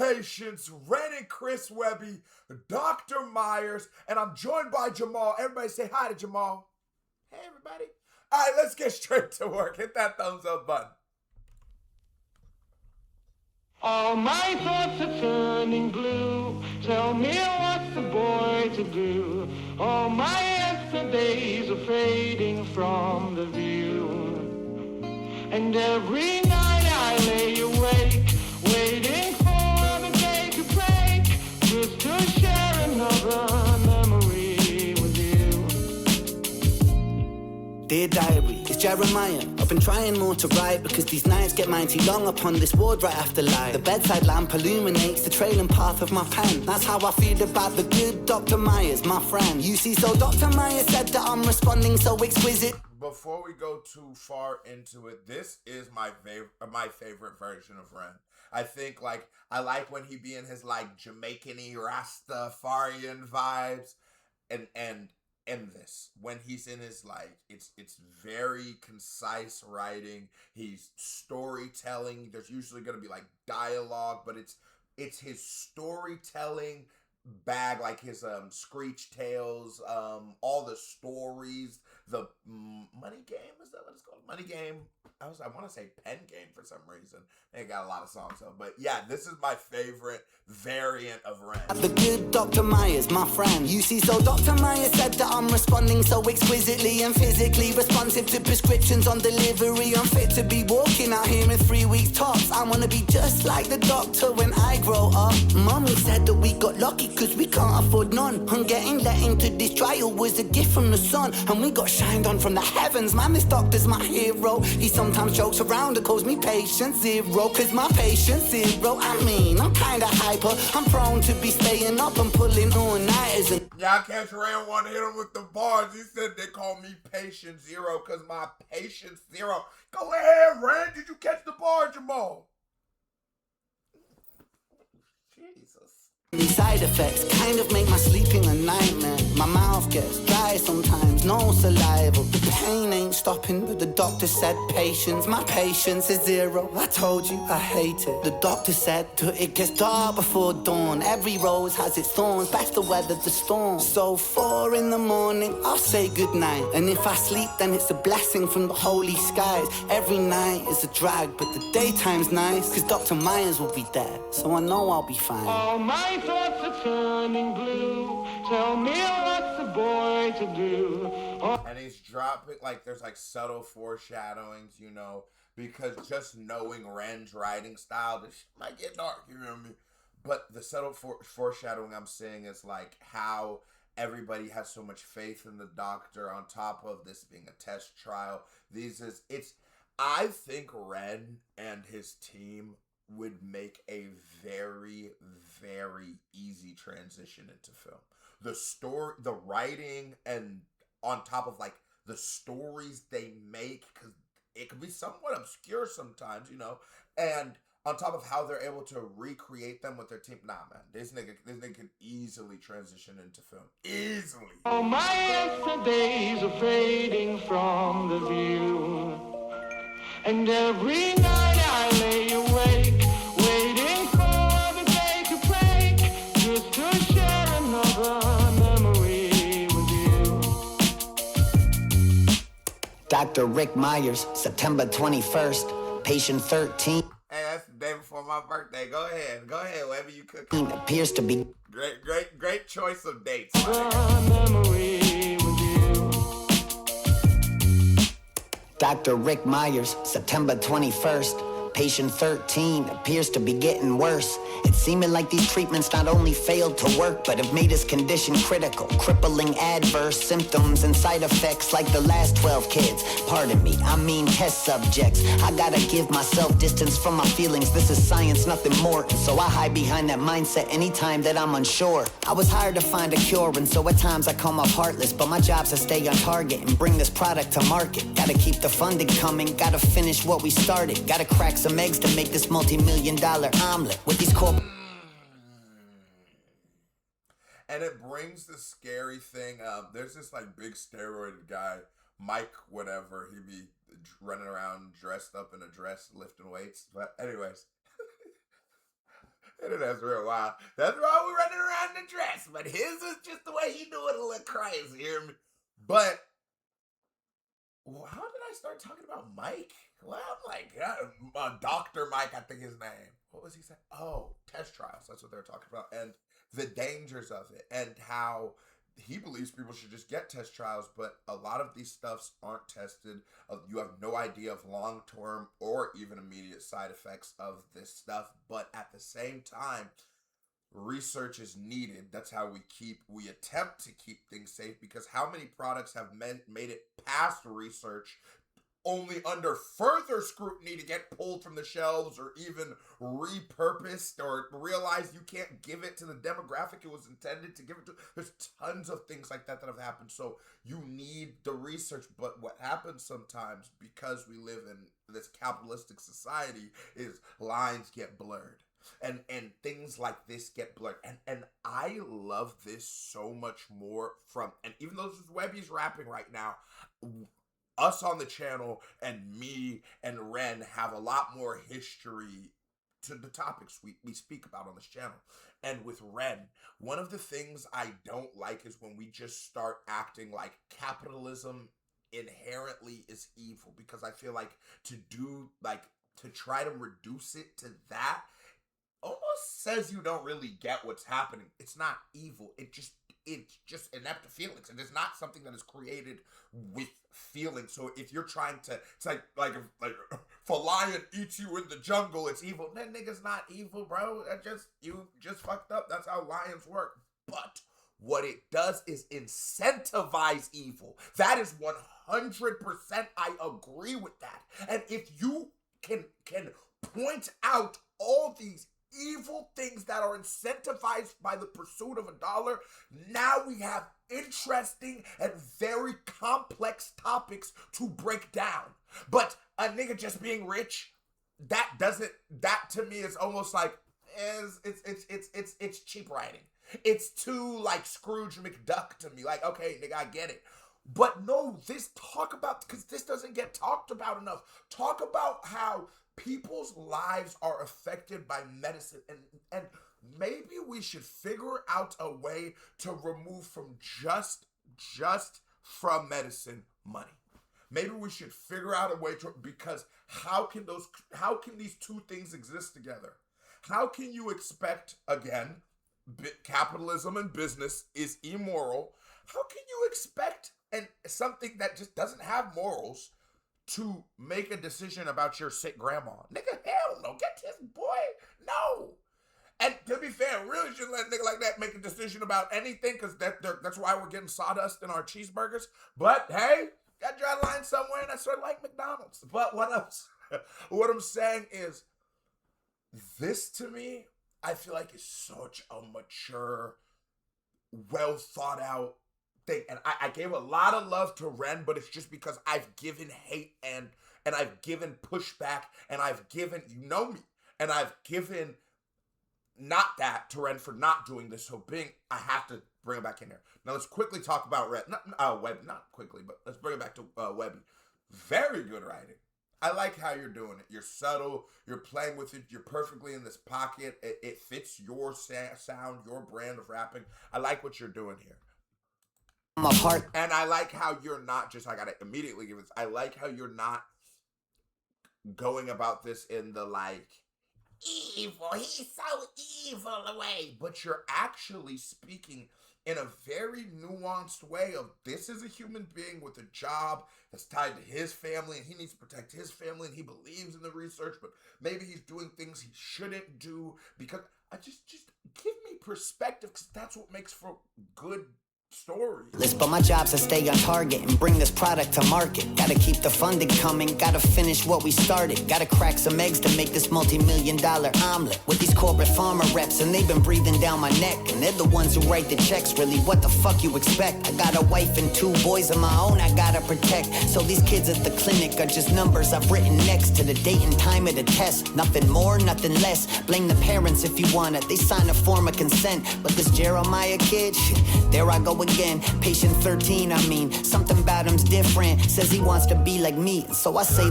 Inpatient's Ren and Chris Webby, Dr. Meyers, and I'm joined by Jamal. Everybody say hi to Jamal. Hey, everybody. All right, let's get straight to work. Hit that thumbs up button. All my thoughts are turning blue. Tell me what's the boy to do. All my yesterdays are fading from the view. And every night I lay awake, waiting for the day to break, just to share another memory with you. Dear diary, it's Jeremiah. I've been trying more to write because these nights get mighty long upon this ward right after light. The bedside lamp illuminates the trailing path of my pen. That's how I feel about the good Dr. Meyers, my friend. You see, so Dr. Meyers said that I'm responding so exquisite. Before we go too far into it, this is my favorite version of Ren. I think I like when he be in his Jamaican-y Rastafarian vibes, and this when he's in his it's very concise writing. He's storytelling. There's usually gonna be dialogue, but it's his storytelling bag, his Screech Tales, all the stories, the Money Game, is that what it's called? Money Game. I want to say Pen Game for some reason. They got a lot of songs though, but yeah, this is my favorite variant of Ren. The good Dr. Meyers, my friend. You see, so Dr. Meyers said that I'm responding so exquisitely and physically responsive to prescriptions on delivery. I'm fit to be walking out here in 3 weeks tops. I want to be just like the doctor when I grow up. Mommy said that we got lucky because we can't afford none. And getting let into this trial was a gift from the sun, and we got shined on from the heavens. Man, this doctor's my hero. He sometimes jokes around and calls me patient zero, cause my patience zero. I mean, I'm kinda hyper. I'm prone to be staying up and pulling all-nighters. And y'all catch Ren want to hit him with the bars. He said they call me patient zero cause my patience zero. Go ahead, Ren. Did you catch the bar, Jamal? Jesus. these side effects kind of make my sleeping a nightmare. My mouth gets dry sometimes, no saliva. The pain ain't stopping, but the doctor said patience. My patience is zero. I told you I hate it. The doctor said that it gets dark before dawn. Every rose has its thorns, best to weather the storm. So 4 in the morning, I'll say goodnight. And if I sleep, then it's a blessing from the holy skies. Every night is a drag, but the daytime's nice, cause Dr. Meyers will be there, so I know I'll be fine. All my thoughts are turning blue. Tell me what's the boy to do. And he's dropping, there's subtle foreshadowings, because just knowing Ren's writing style, this shit might get dark, you know what I mean? But the subtle foreshadowing I'm seeing is how everybody has so much faith in the doctor on top of this being a test trial. I think Ren and his team would make a very, very easy transition into film. The story, the writing, and on top of the stories they make, because it can be somewhat obscure sometimes, and on top of how they're able to recreate them with their team. Nah, man, this nigga could easily transition into film. Easily. All my yesterdays are fading from the view. And every night I lay awake, waiting for the day to break, just to share another memory with you. Dr. Rick Meyers, September 21st, patient 13. Hey, that's the day before my birthday. Go ahead, whatever you cooking. Appears to be Great choice of dates. Memory with you. Dr. Rick Meyers, September 21st, patient 13, appears to be getting worse. It's seeming like these treatments not only failed to work, but have made his condition critical, crippling adverse symptoms and side effects like the last 12 kids. Pardon me, I mean test subjects. I gotta give myself distance from my feelings. This is science, nothing more. And so I hide behind that mindset anytime that I'm unsure. I was hired to find a cure, and so at times I come off heartless, but my job's to stay on target and bring this product to market. Gotta keep the funding coming, gotta finish what we started, gotta crack some eggs to make this multi-million-dollar omelet with these And it brings the scary thing up. There's this big steroid guy, Mike whatever. He be running around dressed up in a dress lifting weights. But anyways, That's real wild. That's why we're running around in a dress. But his is just the way he do it a little crazy, hear me? But how did I start talking about Mike? Well, I'm like, Dr. Mike, I think his name. What was he saying? Oh, test trials. That's what they were talking about. And the dangers of it and how he believes people should just get test trials, but a lot of these stuffs aren't tested. You have no idea of long-term or even immediate side effects of this stuff. But at the same time, research is needed. That's how we attempt to keep things safe, because how many products have made it past research only under further scrutiny to get pulled from the shelves or even repurposed or realize you can't give it to the demographic it was intended to give it to. There's tons of things like that have happened. So you need the research. But what happens sometimes, because we live in this capitalistic society, is lines get blurred. And things like this get blurred. And I love this so much more and even though this is Webby's rapping right now, us on the channel and me and Ren have a lot more history to the topics we speak about on this channel. And with Ren, one of the things I don't like is when we just start acting like capitalism inherently is evil, because I feel like to try to reduce it to that almost says you don't really get what's happening. It's not evil. It's just inept feelings, and it's not something that is created with feelings. So if you're trying to, it's like if a lion eats you in the jungle, it's evil. That nigga's not evil, bro. You just fucked up. That's how lions work. But what it does is incentivize evil. That is 100%. I agree with that. And if you can point out all these evil things that are incentivized by the pursuit of a dollar, now we have interesting and very complex topics to break down. But a nigga just being rich, that to me is almost like it's cheap writing. It's too like Scrooge McDuck to me. Like, okay, nigga, I get it. But no, because this doesn't get talked about enough. Talk about how people's lives are affected by medicine, and maybe we should figure out a way to remove from just from medicine money. Maybe we should figure out a way to, because how can these two things exist together? How can you expect, again, capitalism and business is immoral? How can you expect something that just doesn't have morals to make a decision about your sick grandma? Nigga, hell no. Get this boy. No. And to be fair, really shouldn't let a nigga like that make a decision about anything, because that's why we're getting sawdust in our cheeseburgers. But hey, got dry line somewhere, and that's sort of like McDonald's. But what I'm saying is, this to me, I feel like is such a mature, well thought out thing. And I gave a lot of love to Ren, but it's just because I've given hate and I've given pushback, and I've given, you know me, and I've given not that to Ren for not doing this. So I have to bring it back in there. Now let's quickly talk about Ren. Webby, not quickly, but let's bring it back to Webby. Very good writing. I like how you're doing it. You're subtle. You're playing with it. You're perfectly in this pocket. It fits your sound, your brand of rapping. I like what you're doing here. And I like how you're not just, I gotta immediately give this, I like how you're not going about this in the like, evil, he's so evil way, but you're actually speaking in a very nuanced way of, this is a human being with a job that's tied to his family, and he needs to protect his family, and he believes in the research, but maybe he's doing things he shouldn't do, because I just give me perspective, because that's what makes for good story. But my job's to stay on target and bring this product to market. Gotta keep the funding coming, gotta finish what we started. Gotta crack some eggs to make this multi-million-dollar omelet. With these corporate pharma reps, and they've been breathing down my neck, and they're the ones who write the checks. Really, what the fuck you expect? I got a wife and 2 boys of my own I gotta protect. So these kids at the clinic are just numbers I've written next to the date and time of the test. Nothing more, nothing less. Blame the parents if you want it. They sign a form of consent. But this Jeremiah kid, there I go again. Patient 13, I mean, something about him's different. Says he wants to be like me, so I say.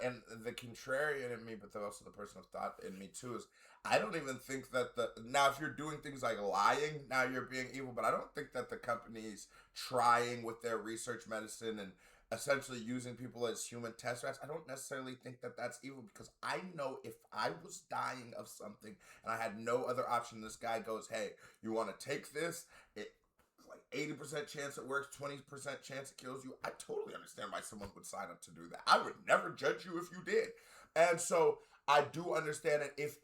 And the contrarian in me, but also the person of thought in me too, is I don't even think that now if you're doing things like lying, now you're being evil, but I don't think that the companies trying with their research medicine and essentially using people as human test rats, I don't necessarily think that that's evil, because I know if I was dying of something and I had no other option, this guy goes, hey, you want to take this? It's like 80% chance it works, 20% chance it kills you. I totally understand why someone would sign up to do that. I would never judge you if you did. And so I do understand that if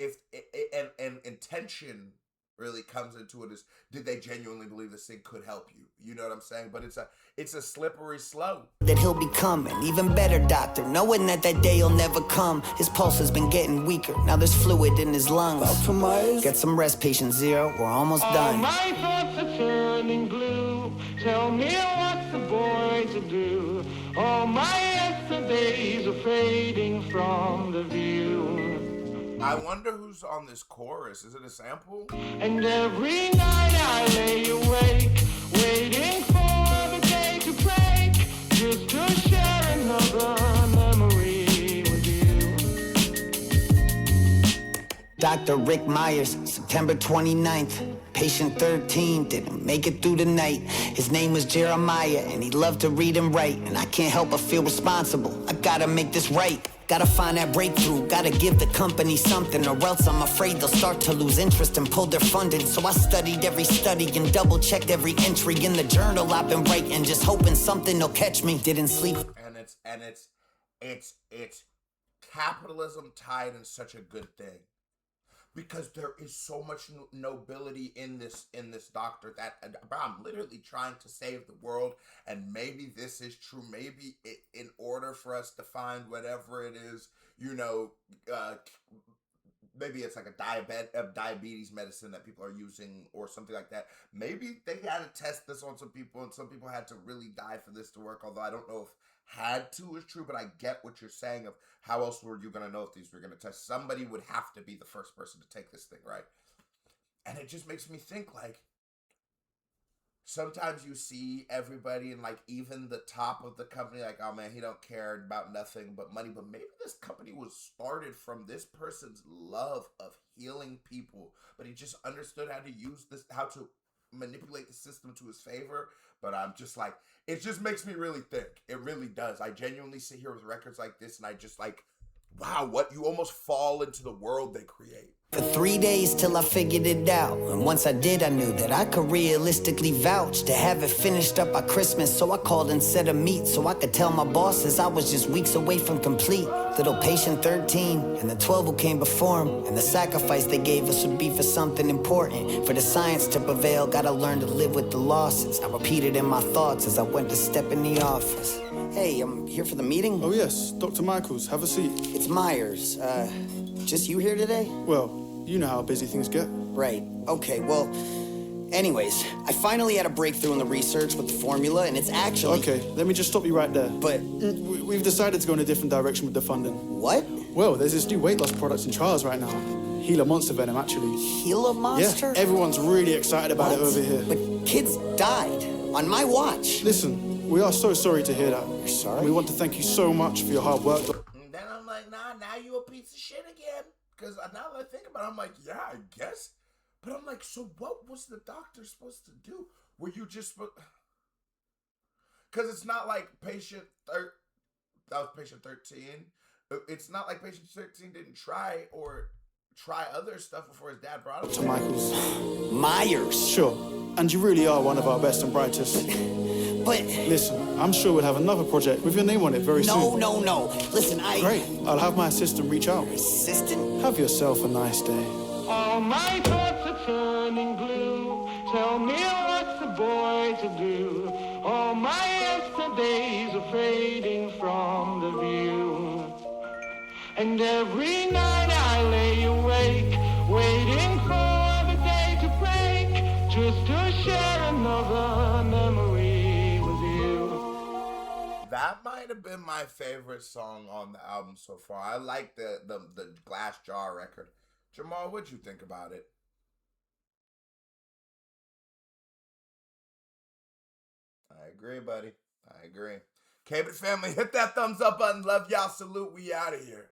and intention really comes into it, is did they genuinely believe this thing could help you? You know what I'm saying? But it's a slippery slope. That he'll become an even better doctor, knowing that day'll never come. His pulse has been getting weaker, now there's fluid in his lungs. Dr. Meyers? Get some rest, patient 0, we're almost done. All my thoughts are turning blue. Tell me what's the boy to do. All my yesterdays are fading from the view. I wonder who's on this chorus. Is it a sample? And every night I lay awake, waiting for the day to break, just to share another memory with you. Dr. Rick Meyers, September 29th. Patient 13 didn't make it through the night. His name was Jeremiah, and he loved to read and write. And I can't help but feel responsible. I gotta make this right. Gotta find that breakthrough, gotta give the company something, or else I'm afraid they'll start to lose interest and pull their funding. So I studied every study and double-checked every entry in the journal I've been writing, just hoping something will catch me. Didn't sleep. And it's capitalism tied in such a good thing, because there is so much nobility in this doctor that I'm literally trying to save the world, and maybe this is true. Maybe in order for us to find whatever it is, maybe it's like a diabetes medicine that people are using or something like that. Maybe they had to test this on some people, and some people had to really die for this to work, although I don't know if had to is true, but I get what you're saying of how else were you going to know if these were going to test. Somebody would have to be the first person to take this thing, right? And it just makes me think, like, sometimes you see everybody and like even the top of the company, like, oh man, he don't care about nothing but money. But maybe this company was started from this person's love of healing people, but he just understood how to use this, how to manipulate the system to his favor. But I'm just like, it just makes me really think. It really does. I genuinely sit here with records like this and I just like, wow, what, you almost fall into the world they create. For 3 days till I figured it out. And once I did, I knew that I could realistically vouch to have it finished up by Christmas. So I called and set a meet so I could tell my bosses I was just weeks away from complete. Little patient 13 and the 12 who came before him. And the sacrifice they gave us would be for something important. For the science to prevail, gotta learn to live with the losses. I repeated in my thoughts as I went to step in the office. Hey, I'm here for the meeting. Oh yes, Dr. Michaels, have a seat. It's Myers. Just you here today? Well, you know how busy things get. Right. Okay, well, anyways, I finally had a breakthrough in the research with the formula, and it's actually... Okay, let me just stop you right there. But... We've decided to go in a different direction with the funding. What? Well, there's this new weight loss product in trials right now. Gila Monster Venom, actually. Gila Monster? Yeah, everyone's really excited about it over here. But kids died on my watch. Listen, we are so sorry to hear that. You're sorry? We want to thank you so much for your hard work. And then I'm like, nah, now you a piece of shit again. Because now that I think about it, I'm like, yeah, I guess. But I'm like, so what was the doctor supposed to do? Were you just supposed... Because it's not like that was patient 13. It's not like patient 13 didn't try other stuff before his dad brought him. Dr. Michaels. Myers. Sure, and you really are one of our best and brightest. But... Listen, I'm sure we'll have another project with your name on it very soon. No. Listen, Great, I'll have my assistant reach out. Assistant? Have yourself a nice day. All my thoughts are turning blue. Tell me what's the boy to do. All my yesterdays are fading from the view. And every night I lay awake, waiting for the day to break, just to share another memory with you. That might have been my favorite song on the album so far. I like the Glass Jar record. Jamal, what'd you think about it? I agree, buddy. I agree. K-Bit family, hit that thumbs up button. Love y'all. Salute. We out of here.